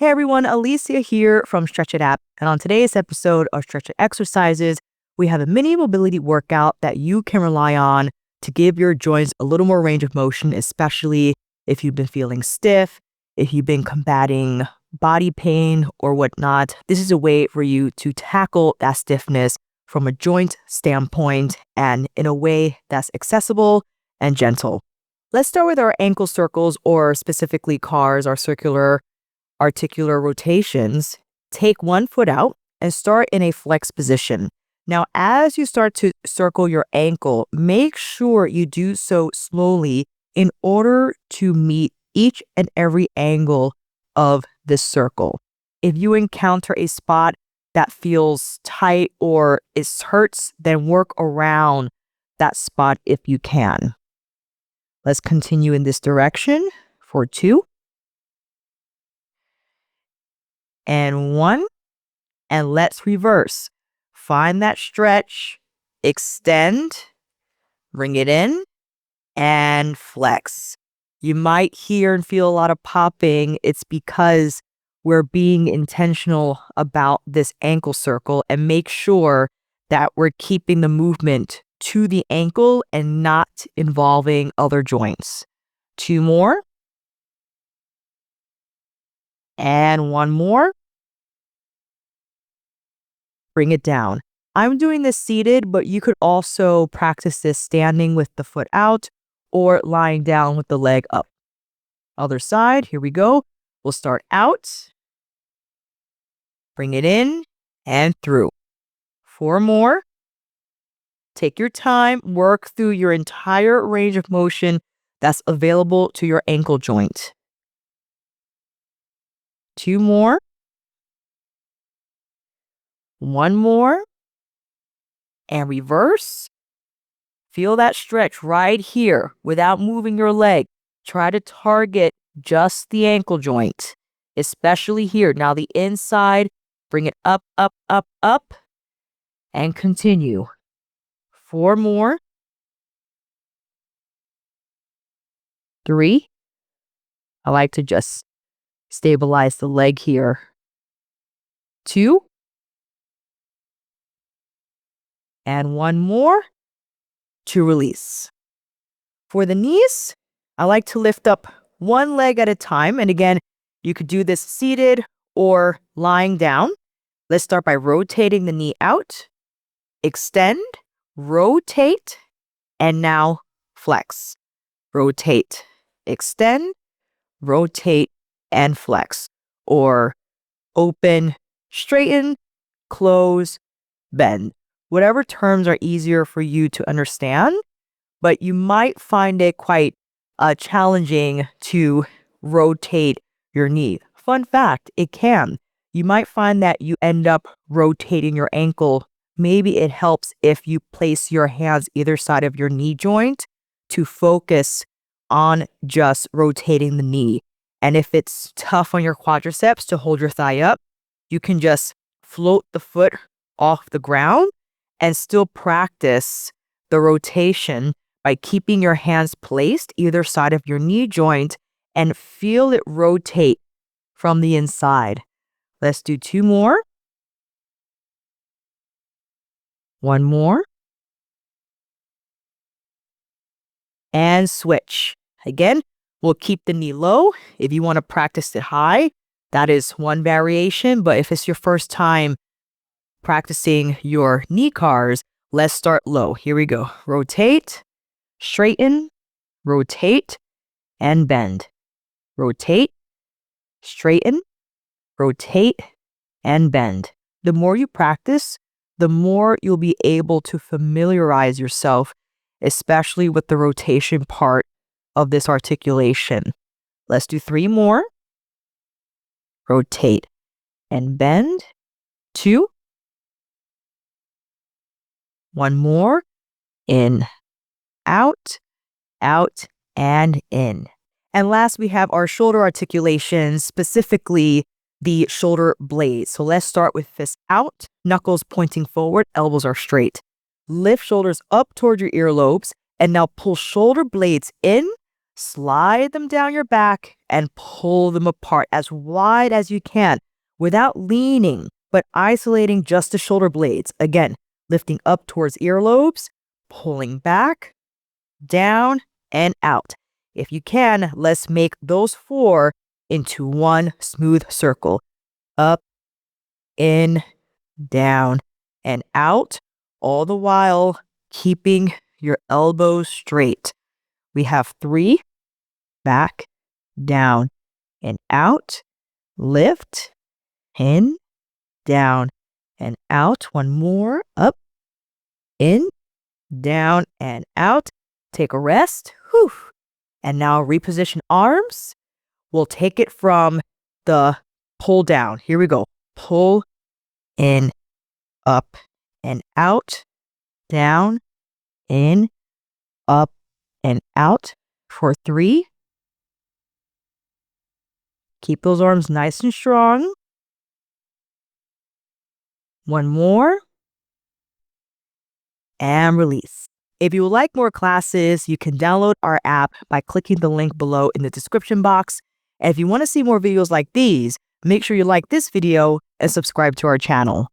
Hey everyone, Alicia here from Stretch It app. And on today's episode of Stretch It Exercises, we have a mini mobility workout that you can rely on to give your joints a little more range of motion, especially if you've been feeling stiff, if you've been combating body pain or whatnot. This is a way for you to tackle that stiffness from a joint standpoint and in a way that's accessible and gentle. Let's start with our ankle circles, or specifically CARs, our circular articular rotations. Take one foot out and start in a flex position. Now, as you start to circle your ankle, make sure you do so slowly in order to meet each and every angle of this circle. If you encounter a spot that feels tight or it hurts, then work around that spot if you can. Let's continue in this direction for 2 and 1, and let's reverse. Find that stretch, extend, bring it in, and flex. You might hear and feel a lot of popping. It's because we're being intentional about this ankle circle, and make sure that we're keeping the movement to the ankle and not involving other joints. 2 more. And 1 more. Bring it down. I'm doing this seated, but you could also practice this standing with the foot out or lying down with the leg up. Other side, here we go. We'll start out. Bring it in and through. 4 more. Take your time, work through your entire range of motion that's available to your ankle joint. 2 more. 1 more. And reverse. Feel that stretch right here without moving your leg. Try to target just the ankle joint, especially here. Now the inside, bring it up, up, up, up, and continue. 4 more. 3. I like to just stabilize the leg here. 2. And 1 more to release. For the knees, I like to lift up one leg at a time. And again, you could do this seated or lying down. Let's start by rotating the knee out, extend, rotate, and now flex. Rotate, extend, rotate, and flex. Or open, straighten, close, bend. Whatever terms are easier for you to understand, but you might find it quite challenging to rotate your knee. Fun fact, it can. You might find that you end up rotating your ankle. Maybe it helps if you place your hands either side of your knee joint to focus on just rotating the knee. And if it's tough on your quadriceps to hold your thigh up, you can just float the foot off the ground and still practice the rotation by keeping your hands placed either side of your knee joint and feel it rotate from the inside. Let's do 2 more. 1 more. And switch. Again, we'll keep the knee low. If you want to practice it high, that is one variation. But if it's your first time practicing your knee CARs, let's start low. Here we go. Rotate, straighten, rotate, and bend. Rotate, straighten, rotate, and bend. The more you practice, the more you'll be able to familiarize yourself, especially with the rotation part of this articulation. Let's do 3 more. Rotate and bend. 2. 1 more. In, out, out, and in. And last, we have our shoulder articulations, specifically the shoulder blades. So let's start with fist out, knuckles pointing forward, elbows are straight. Lift shoulders up toward your earlobes, and now pull shoulder blades in, slide them down your back and pull them apart as wide as you can without leaning, but isolating just the shoulder blades. Again, lifting up towards earlobes, pulling back, down, and out. If you can, let's make those 4 into one smooth circle. Up, in, down, and out, all the while keeping your elbows straight. We have 3, back, down, and out. Lift, in, down, and out. One more. Up, in, down, and out. Take a rest. Whew. And now reposition arms. We'll take it from the pull down. Here we go. Pull, in, up, and out. Down, in, up, and out. For 3. Keep those arms nice and strong. One more. And release. If you would like more classes, you can download our app by clicking the link below in the description box. And if you want to see more videos like these, make sure you like this video and subscribe to our channel.